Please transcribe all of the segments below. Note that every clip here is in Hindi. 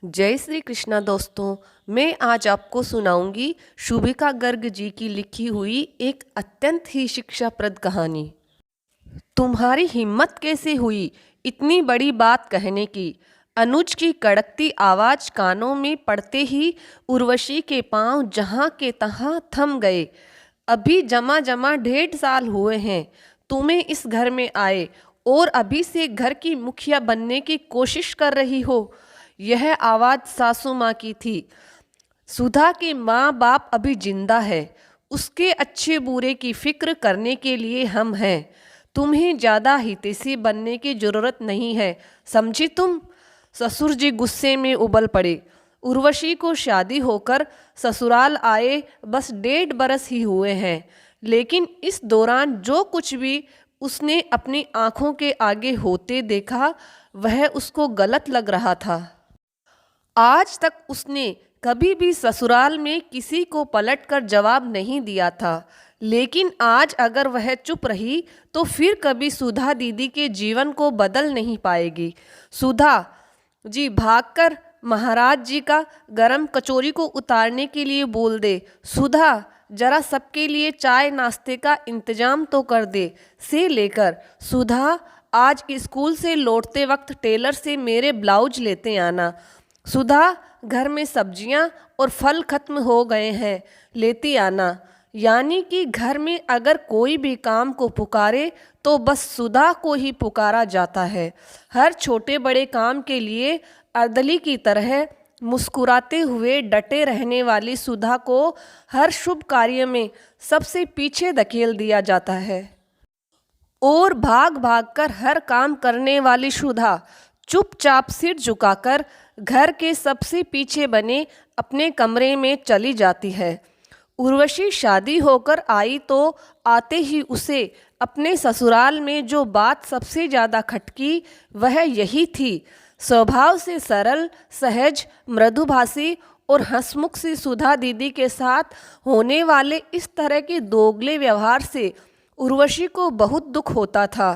जय श्री कृष्णा दोस्तों। मैं आज आपको सुनाऊंगी शुभिका गर्ग जी की लिखी हुई एक अत्यंत ही शिक्षाप्रद कहानी। तुम्हारी हिम्मत कैसे हुई इतनी बड़ी बात कहने की। अनुज की कड़कती आवाज कानों में पड़ते ही उर्वशी के पांव जहां के तहां थम गए। अभी जमा जमा 1.5 साल हुए हैं तुम्हें इस घर में आए और अभी से घर की मुखिया बनने की कोशिश कर रही हो। यह आवाज़ सासू माँ की थी। सुधा के माँ बाप अभी जिंदा है, उसके अच्छे बुरे की फिक्र करने के लिए हम हैं। तुम्हें ज़्यादा हितैषी बनने की ज़रूरत नहीं है, समझी तुम। ससुर जी गुस्से में उबल पड़े। उर्वशी को शादी होकर ससुराल आए बस 1.5 बरस ही हुए हैं, लेकिन इस दौरान जो कुछ भी उसने अपनी आंखों के आगे होते देखा वह उसको गलत लग रहा था। आज तक उसने कभी भी ससुराल में किसी को पलटकर जवाब नहीं दिया था, लेकिन आज अगर वह चुप रही तो फिर कभी सुधा दीदी के जीवन को बदल नहीं पाएगी। सुधा जी भागकर महाराज जी का गरम कचौरी को उतारने के लिए बोल दे। सुधा जरा सबके लिए चाय नाश्ते का इंतजाम तो कर दे। से लेकर सुधा आज स्कूल से लौटते वक्त टेलर से मेरे ब्लाउज लेते आना। सुधा घर में सब्जियां और फल खत्म हो गए हैं, लेती आना। यानी कि घर में अगर कोई भी काम को पुकारे तो बस सुधा को ही पुकारा जाता है। हर छोटे बड़े काम के लिए अर्दली की तरह मुस्कुराते हुए डटे रहने वाली सुधा को हर शुभ कार्य में सबसे पीछे धकेल दिया जाता है और भाग भाग कर हर काम करने वाली सुधा चुपचाप सिर झुकाकर घर के सबसे पीछे बने अपने कमरे में चली जाती है। उर्वशी शादी होकर आई तो आते ही उसे अपने ससुराल में जो बात सबसे ज़्यादा खटकी वह यही थी। स्वभाव से सरल, सहज, मृदुभाषी और हंसमुख सी सुधा दीदी के साथ होने वाले इस तरह के दोगले व्यवहार से उर्वशी को बहुत दुख होता था।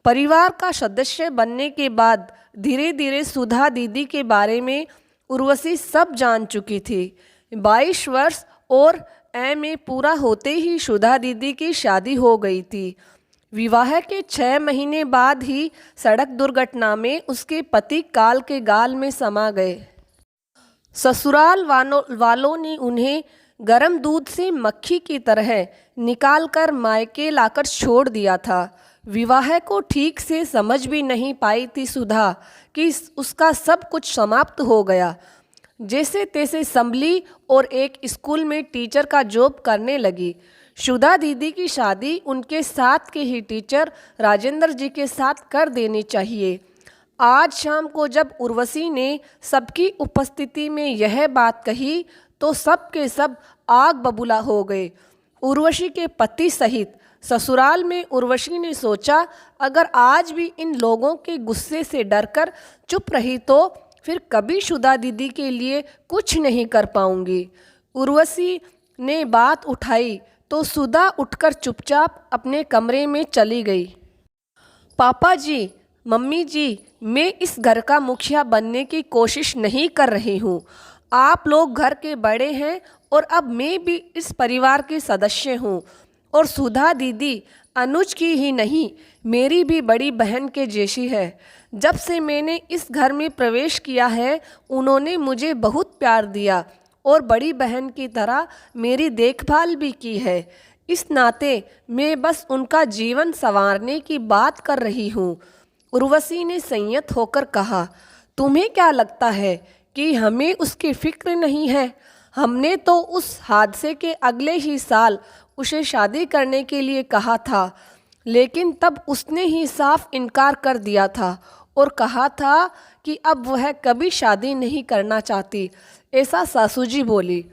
परिवार का सदस्य बनने के बाद धीरे धीरे सुधा दीदी के बारे में उर्वशी सब जान चुकी थी। 22 वर्ष और एमए पूरा होते ही सुधा दीदी की शादी हो गई थी। विवाह के 6 महीने बाद ही सड़क दुर्घटना में उसके पति काल के गाल में समा गए। ससुराल वालों ने उन्हें गर्म दूध से मक्खी की तरह निकालकर मायके लाकर छोड़ दिया था। विवाह को ठीक से समझ भी नहीं पाई थी सुधा कि उसका सब कुछ समाप्त हो गया। जैसे तैसे संभली और एक स्कूल में टीचर का जॉब करने लगी। सुधा दीदी की शादी उनके साथ के ही टीचर राजेंद्र जी के साथ कर देनी चाहिए। आज शाम को जब उर्वशी ने सबकी उपस्थिति में यह बात कही तो सब के सब आग बबूला हो गए, उर्वशी के पति सहित। ससुराल में उर्वशी ने सोचा अगर आज भी इन लोगों के गुस्से से डरकर चुप रही तो फिर कभी सुधा दीदी के लिए कुछ नहीं कर पाऊंगी। उर्वशी ने बात उठाई तो सुधा उठकर चुपचाप अपने कमरे में चली गई। पापा जी, मम्मी जी, मैं इस घर का मुखिया बनने की कोशिश नहीं कर रही हूँ। आप लोग घर के बड़े हैं और अब मैं भी इस परिवार के सदस्य हूँ। और सुधा दीदी अनुज की ही नहीं, मेरी भी बड़ी बहन के जैसी है। जब से मैंने इस घर में प्रवेश किया है उन्होंने मुझे बहुत प्यार दिया और बड़ी बहन की तरह मेरी देखभाल भी की है। इस नाते मैं बस उनका जीवन संवारने की बात कर रही हूँ। उर्वशी ने संयत होकर कहा, तुम्हें क्या लगता है कि हमें उसकी फिक्र नहीं है? हमने तो उस हादसे के अगले ही साल उसे शादी करने के लिए कहा था, लेकिन तब उसने ही साफ इनकार कर दिया था और कहा था कि अब वह कभी शादी नहीं करना चाहती। ऐसा सासू जी बोली।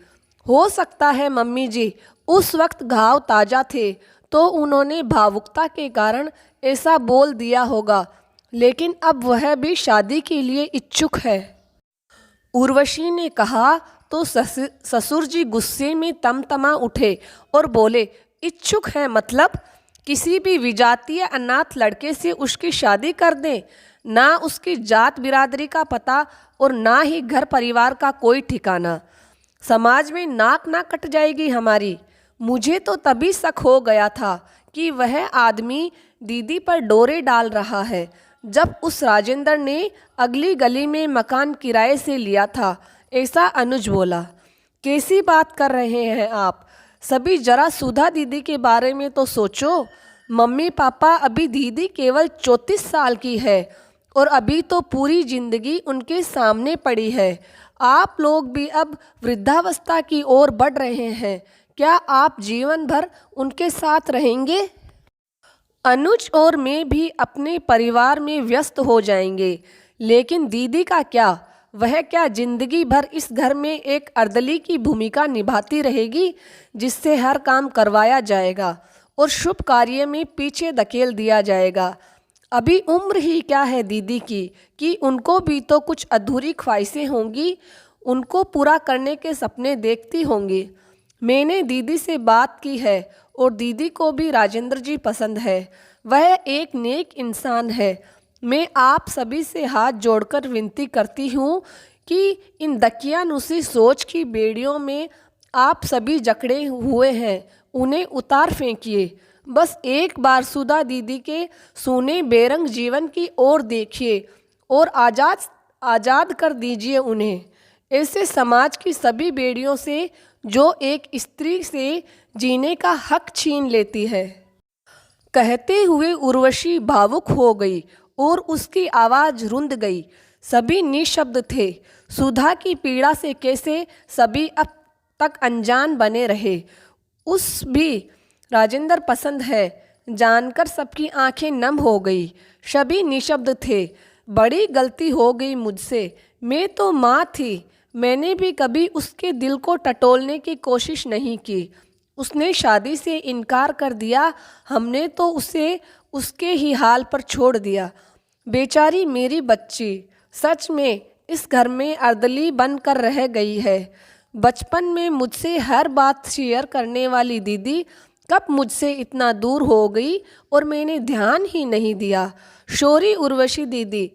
हो सकता है मम्मी जी उस वक्त घाव ताज़ा थे तो उन्होंने भावुकता के कारण ऐसा बोल दिया होगा, लेकिन अब वह भी शादी के लिए इच्छुक है। उर्वशी ने कहा तो ससुर जी गुस्से में तमतमा उठे और बोले, इच्छुक है मतलब किसी भी विजातीय अनाथ लड़के से उसकी शादी कर दें? ना उसकी जात बिरादरी का पता और ना ही घर परिवार का कोई ठिकाना। समाज में नाक ना कट जाएगी हमारी। मुझे तो तभी शक हो गया था कि वह आदमी दीदी पर डोरे डाल रहा है जब उस राजेंद्र ने अगली गली में मकान किराए से लिया था। ऐसा अनुज बोला। कैसी बात कर रहे हैं आप? सभी जरा सुधा दीदी के बारे में तो सोचो। मम्मी पापा, अभी दीदी केवल 34 साल की है और अभी तो पूरी जिंदगी उनके सामने पड़ी है। आप लोग भी अब वृद्धावस्था की ओर बढ़ रहे हैं। क्या आप जीवन भर उनके साथ रहेंगे? अनुज और मैं भी अपने परिवार में व्यस्त हो जाएंगे, लेकिन दीदी का क्या? वह क्या जिंदगी भर इस घर में एक अर्दली की भूमिका निभाती रहेगी जिससे हर काम करवाया जाएगा और शुभ कार्य में पीछे धकेल दिया जाएगा? अभी उम्र ही क्या है दीदी की कि उनको भी तो कुछ अधूरी ख्वाहिशें होंगी, उनको पूरा करने के सपने देखती होंगी। मैंने दीदी से बात की है और दीदी को भी राजेंद्र जी पसंद है। वह एक नेक इंसान है। मैं आप सभी से हाथ जोड़कर विनती करती हूँ कि इन दकियानुसी सोच की बेड़ियों में आप सभी जकड़े हुए हैं, उन्हें उतार फेंकिए। बस एक बार सुधा दीदी के सोने बेरंग जीवन की ओर देखिए और आज़ाद कर दीजिए उन्हें ऐसे समाज की सभी बेड़ियों से जो एक स्त्री से जीने का हक छीन लेती है। कहते हुए उर्वशी भावुक हो गई और उसकी आवाज़ रुंध गई। सभी निशब्द थे। सुधा की पीड़ा से कैसे सभी अब तक अनजान बने रहे। उस भी राजेंद्र पसंद है जानकर सबकी आंखें नम हो गई। सभी निशब्द थे। बड़ी गलती हो गई मुझसे। मैं तो माँ थी। मैंने भी कभी उसके दिल को टटोलने की कोशिश नहीं की। उसने शादी से इनकार कर दिया। हमने तो उसे उसके ही हाल पर छोड़ दिया। बेचारी मेरी बच्ची सच में इस घर में अर्दली बनकर रह गई है। बचपन में मुझसे हर बात शेयर करने वाली दीदी कब मुझसे इतना दूर हो गई और मैंने ध्यान ही नहीं दिया। शोरी उर्वशी दीदी,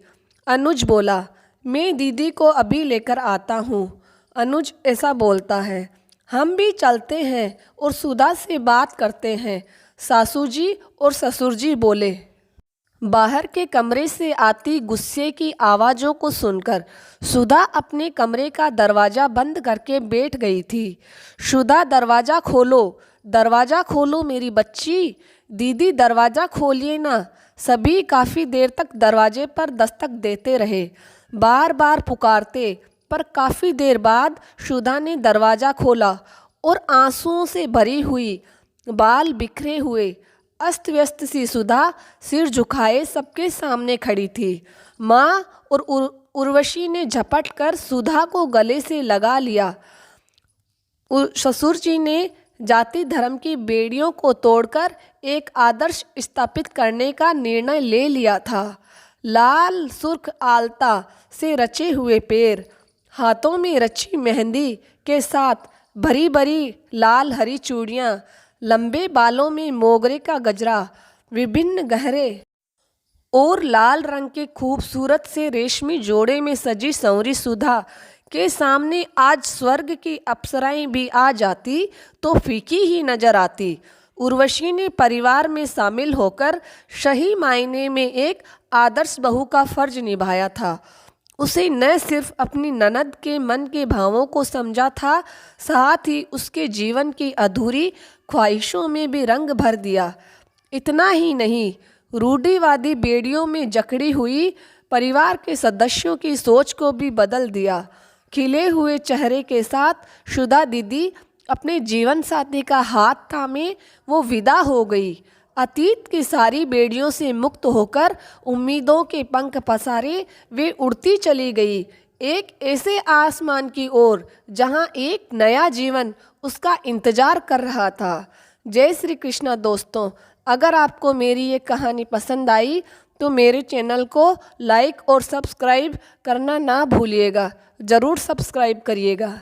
अनुज बोला। मैं दीदी को अभी लेकर आता हूँ। अनुज ऐसा बोलता है। हम भी चलते हैं और सुधा से बात करते हैं, सासू जी और ससुर जी बोले। बाहर के कमरे से आती गुस्से की आवाज़ों को सुनकर सुधा अपने कमरे का दरवाज़ा बंद करके बैठ गई थी। सुधा, दरवाज़ा खोलो, दरवाज़ा खोलो मेरी बच्ची। दीदी दरवाज़ा खोलिए ना। सभी काफ़ी देर तक दरवाजे पर दस्तक देते रहे, बार बार पुकारते, पर काफ़ी देर बाद सुधा ने दरवाज़ा खोला और आंसुओं से भरी हुई, बाल बिखरे हुए, अस्त व्यस्त सी सुधा सिर झुकाए सबके सामने खड़ी थी। माँ और उर्वशी ने झपट कर सुधा को गले से लगा लिया। ससुर जी ने जाति धर्म की बेड़ियों को तोड़कर एक आदर्श स्थापित करने का निर्णय ले लिया था। लाल सुर्ख आलता से रचे हुए पैर, हाथों में रची मेहंदी के साथ भरी भरी लाल हरी चूड़ियाँ, लंबे बालों में मोगरे का गजरा, विभिन्न गहरे और लाल रंग के खूबसूरत से रेशमी जोड़े में सजी संवरी सुधा के सामने आज स्वर्ग की अप्सराएं भी आ जाती तो फीकी ही नजर आती। उर्वशी ने परिवार में शामिल होकर सही मायने में एक आदर्श बहू का फर्ज निभाया था। उसे न सिर्फ अपनी ननद के मन के भावों को समझा था, साथ ही उसके जीवन की अधूरी ख्वाहिशों में भी रंग भर दिया। इतना ही नहीं, रूढ़िवादी बेड़ियों में जकड़ी हुई परिवार के सदस्यों की सोच को भी बदल दिया। खिले हुए चेहरे के साथ सुधा दीदी अपने जीवन साथी का हाथ थामे वो विदा हो गई। अतीत की सारी बेड़ियों से मुक्त होकर उम्मीदों के पंख पसारे वे उड़ती चली गई, एक ऐसे आसमान की ओर जहां एक नया जीवन उसका इंतजार कर रहा था। जय श्री कृष्णा दोस्तों, अगर आपको मेरी ये कहानी पसंद आई तो मेरे चैनल को लाइक और सब्सक्राइब करना ना भूलिएगा। ज़रूर सब्सक्राइब करिएगा।